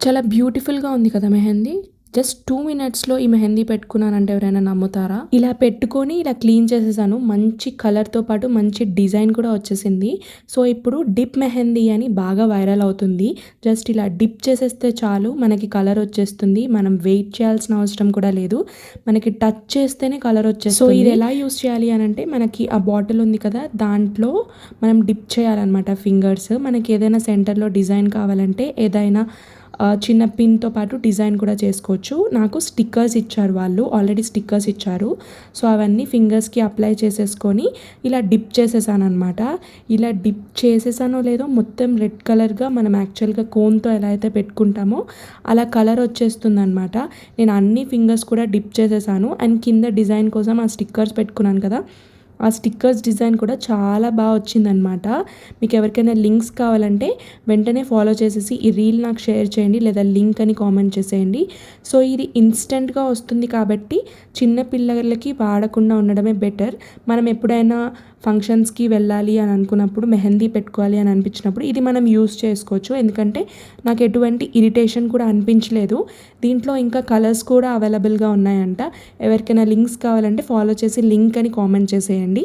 చాలా బ్యూటిఫుల్‌గా ఉంది కదా మెహందీ. జస్ట్ 2 మినిట్స్‌లో ఈ మెహందీ పెట్టుకున్నానంటే ఎవరైనా నమ్ముతారా? ఇలా పెట్టుకొని ఇలా క్లీన్ చేసేసాను. మంచి కలర్‌తో పాటు మంచి డిజైన్ కూడా వచ్చేసింది. సో, ఇప్పుడు డిప్ మెహందీ అని బాగా వైరల్ అవుతుంది. జస్ట్ ఇలా డిప్ చేసేస్తే చాలు మనకి కలర్ వచ్చేస్తుంది. మనం వెయిట్ చేయాల్సిన అవసరం కూడా లేదు. మనకి టచ్ చేస్తేనే కలర్ వచ్చేస్తుంది. సో, ఇది ఎలా యూజ్ చేయాలి అనంటే మనకి ఆ బాటిల్ ఉంది కదా! దాంట్లో మనం డిప్ చేయాలనమాట ఫింగర్స్. మనకి ఏదైనా సెంటర్‌లో డిజైన్ కావాలంటే ఏదైనా చిన్న పిన్‌తో పాటు డిజైన్ కూడా చేసుకోవచ్చు. నాకు స్టిక్కర్స్ ఇచ్చారు వాళ్ళు. ఆల్రెడీ స్టిక్కర్స్ ఇచ్చారు. సో, అవన్నీ ఫింగర్స్‌కి అప్లై చేసేసుకొని ఇలా డిప్ చేసేసాననమాట. ఇలా డిప్ చేసేసానో లేదో మొత్తం రెడ్ కలర్‌గా మనం యాక్చువల్‌గా కోన్‌తో ఎలా అయితే పెట్టుకుంటామో అలా కలర్ వచ్చేస్తుందనమాట. నేను అన్ని ఫింగర్స్ కూడా డిప్ చేసేసాను. అండ్ కింద డిజైన్ కోసం ఆ స్టిక్కర్స్ పెట్టుకున్నాను కదా! ఆ స్టిక్కర్స్ డిజైన్ కూడా చాలా బాగా వచ్చిందనమాట. మీకు ఎవరికైనా లింక్స్ కావాలంటే వెంటనే ఫాలో చేసేసి ఈ రీల్ నాకు షేర్ చేయండి, లేదా లింక్ అని కామెంట్ చేసేయండి. సో, ఇది ఇన్స్టెంట్‌గా వస్తుంది కాబట్టి చిన్న పిల్లలకి వాడకుండా ఉండడమే బెటర్. మనం ఎప్పుడైనా ఫంక్షన్స్‌కి వెళ్ళాలి అని అనుకున్నప్పుడు, మెహందీ పెట్టుకోవాలి అని అనిపించినప్పుడు ఇది మనం యూజ్ చేసుకోవచ్చు. ఎందుకంటే నాకు ఎటువంటి ఇరిటేషన్ కూడా అనిపించలేదు. దీంట్లో ఇంకా కలర్స్ కూడా అవైలబుల్‌గా ఉన్నాయంట. ఎవరికైనా లింక్స్ కావాలంటే ఫాలో చేసి లింక్ అని కామెంట్ చేసేయండి.